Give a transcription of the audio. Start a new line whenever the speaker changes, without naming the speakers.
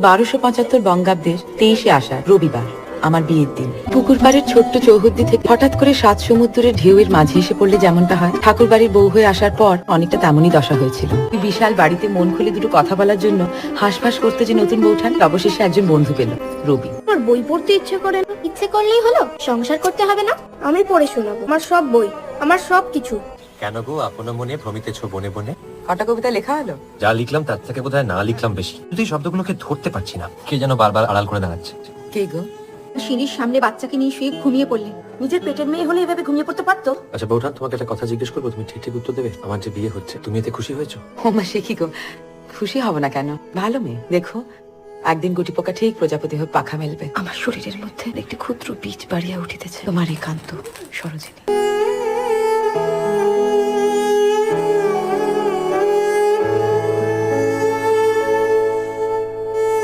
1275 বঙ্গাব্দের 23শে আষাঢ় রবিবার আমার বিয়ের দিন। পুকুর পাড়ের ছোট্ট চৌহদ্দি থেকে হঠাৎ করে 7 সমুদ্রের ঢেউয়ের মাঝে এসে পড়লে যেমনটা হয়, ঠাকুর বাড়ির বউ হয়ে আসার পর অনেকটা তেমনই দশা হয়েছিল। বিশাল বাড়িতে মন খুলে দুটো কথা বলার জন্য হাঁসফাঁস করতে যে নতুন বউঠান, অবশেষে একজন বন্ধু পেল, রবি।
আমার বই পড়তে ইচ্ছে করে না। ইচ্ছে করলেই হলো? সংসার করতে হবে না? আমি পড়ে শোনাবো আমার সব বই, আমার সব কিছু।
কেন গো আপন মনে ভ্রমিতেছ বনে বনে?
কটা কবিতা লেখা হলো?
যা লিখলাম তার থেকে বোধহয় না লিখলাম বেশি, কিন্তু এই শব্দগুলোকে ধরতে পারছি না, কে যেন বারবার আড়াল করে দাঁড়াচ্ছে।
কে গো?
সিঁড়ির সামনে বাচ্চাকে নিয়ে শুয়ে ঘুমিয়ে পড়লে। নিজের পেটের মেয়ে হলে এভাবে ঘুমিয়ে পড়তে পারতো?
আচ্ছা বৌঠান, তোমাকে একটা কথা জিজ্ঞেস করবো, তুমি ঠিক ঠিক উত্তর দেবে। আমার যে বিয়ে হচ্ছে, তুমি এতে খুশি হয়েছো?
হোমা, সে কি গো, খুশি হব না কেন? ভালো মেয়ে, দেখো একদিন গুটি পোকা ঠিক প্রজাপতি হয়ে পাখা মেলবে। আমার শরীরের মধ্যে একটি ক্ষুদ্র বীজ বাড়িয়া উঠিতেছে, তোমার একান্ত সরোজিনী।